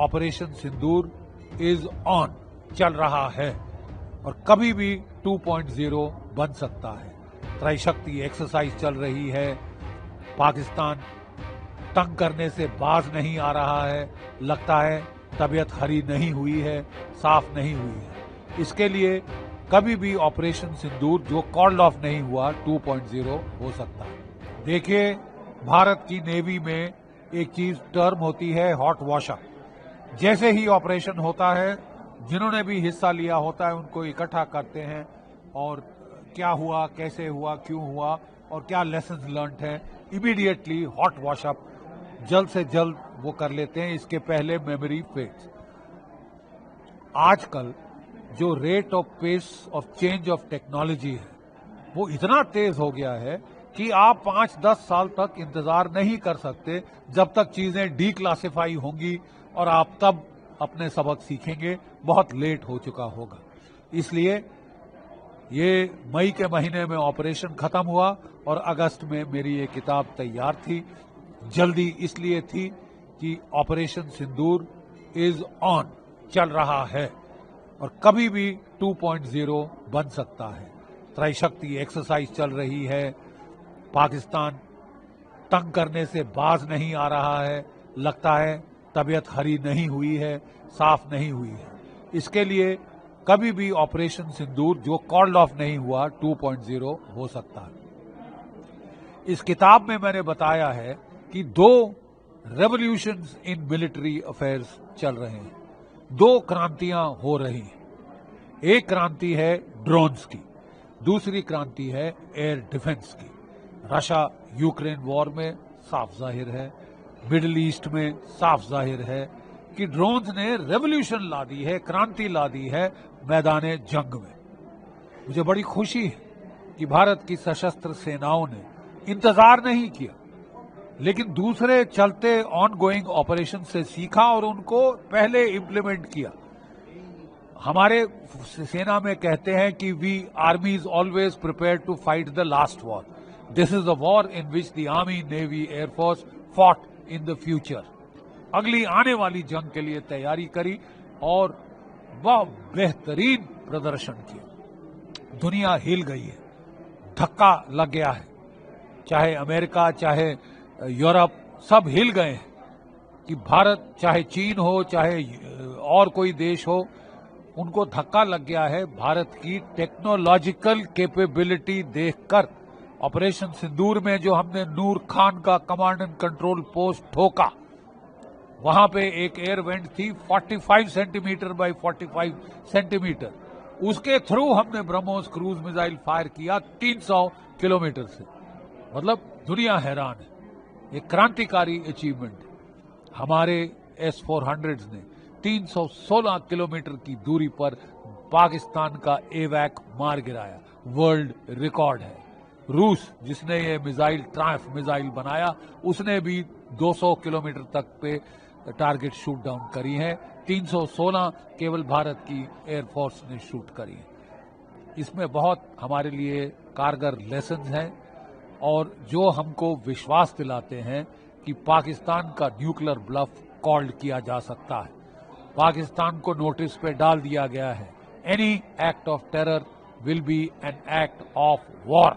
Operation Sindoor is on, चल रहा है और कभी भी 2.0 बन सकता है। त्रैशक्ति एक्सरसाइज चल रही है। पाकिस्तान तंग करने से बाज नहीं आ रहा है। लगता है तबीयत हरी नहीं हुई है, साफ नहीं हुई है। इसके लिए कभी भी ऑपरेशन सिंदूर जो कॉल्ड ऑफ नहीं हुआ 2.0 हो सकता है। देखिए, भारत की नेवी में एक चीज टर्म होती है हॉट वॉशअप। जैसे ही ऑपरेशन होता है, जिन्होंने भी हिस्सा लिया होता है उनको इकट्ठा करते हैं और क्या हुआ, कैसे हुआ, क्यों हुआ और क्या लेसन्स लर्न्ड है, इमीडिएटली हॉट वॉशअप जल्द से जल्द वो कर लेते हैं। इसके पहले मेमोरी फेड्स। आजकल जो rate of pace of change of technology है वो इतना तेज हो गया है कि आप 5-10 साल तक इंतजार नहीं कर सकते जब तक चीजें डीक्लासिफाई होंगी और आप तब अपने सबक सीखेंगे। बहुत लेट हो चुका होगा। इसलिए ये मई के महीने में ऑपरेशन खत्म हुआ और अगस्त में मेरी ये किताब तैयार थी। जल्दी इसलिए थी कि ऑपरेशन सिंदूर इज ऑन, चल रहा है और कभी भी 2.0 बन सकता है। त्रैशक्ति एक्सरसाइज चल रही है। पाकिस्तान तंग करने से बाज नहीं आ रहा है। लगता है तबीयत हरी नहीं हुई है, साफ नहीं हुई है। इसके लिए कभी भी ऑपरेशन सिंदूर जो कॉल्ड ऑफ नहीं हुआ 2.0 हो सकता है। इस किताब में मैंने बताया है कि 2 रेवोल्यूशंस इन मिलिट्री अफेयर्स चल रहे हैं। 2 क्रांतियां हो रही हैं। एक क्रांति है ड्रोन्स की, दूसरी क्रांति है एयर डिफेंस की। रशिया यूक्रेन वॉर में साफ जाहिर है, मिडिल ईस्ट में साफ जाहिर है कि ड्रोन्स ने रेवोल्यूशन ला दी है, क्रांति ला दी है मैदाने जंग में। मुझे बड़ी खुशी है कि भारत की सशस्त्र सेनाओं ने इंतजार नहीं किया, लेकिन दूसरे चलते ऑनगोइंग ऑपरेशन से सीखा और उनको पहले इंप्लीमेंट किया। हमारे सेना में कहते हैं कि we army is always prepare to fight the last war. This is the war in which the army, navy, air force fought in the future. अगली आने वाली जंग के लिए तैयारी करी और वह बेहतरीन प्रदर्शन किया। दुनिया हिल गई है, धक्का लग गया है। चाहे अमेरिका, चाहे यूरोप, सब हिल गए हैं कि भारत, चाहे चीन हो, चाहे और कोई देश हो, उनको धक्का लग गया है भारत की टेक्नोलॉजिकल कैपेबिलिटी देखकर। ऑपरेशन सिंदूर में जो हमने नूर खान का कमांड एंड कंट्रोल पोस्ट ठोका, वहां पे एक एयर वेंट थी 45 सेंटीमीटर बाय 45 सेंटीमीटर। उसके थ्रू हमने ब्रह्मोस क्रूज मिसाइल फायर किया 300 किलोमीटर से। मतलब दुनिया हैरान है। ये क्रांतिकारी अचीवमेंट है। हमारे S-400s ने 316 किलोमीटर की दूरी पर पाकिस्तान का एवैक मार गिराया। वर्ल्ड रिकॉर्ड है। रूस, जिसने ये मिसाइल ट्रायम्फ मिसाइल बनाया, उसने भी 200 किलोमीटर तक पे टारगेट शूट डाउन करी है। 316 केवल भारत की एयरफोर्स ने शूट करी है। इसमें बहुत हमारे लिए कारगर लेसन हैं और जो हमको विश्वास दिलाते हैं कि पाकिस्तान का न्यूक्लियर ब्लफ कॉल्ड किया जा सकता है। पाकिस्तान को नोटिस पे डाल दिया गया है। Any act of terror will be an act of war.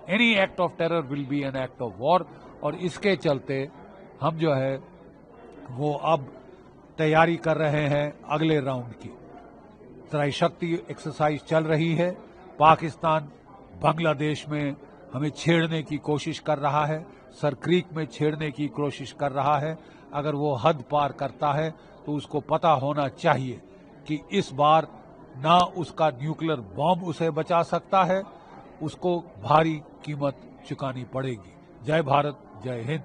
Any act of terror will be an act of war. और इसके चलते हम जो है वो अब तैयारी कर रहे हैं अगले राउंड की। त्रैशक्ति एक्सरसाइज चल रही है। पाकिस्तान बांग्लादेश में हमें छेड़ने की कोशिश कर रहा है, सर क्रीक में छेड़ने की कोशिश कर रहा है। अगर वो हद पार करता है तो उसको पता होना चाहिए कि इस बार ना उसका न्यूक्लियर बॉम्ब उसे बचा सकता है, उसको भारी कीमत चुकानी पड़ेगी। जय भारत, जय हिंद।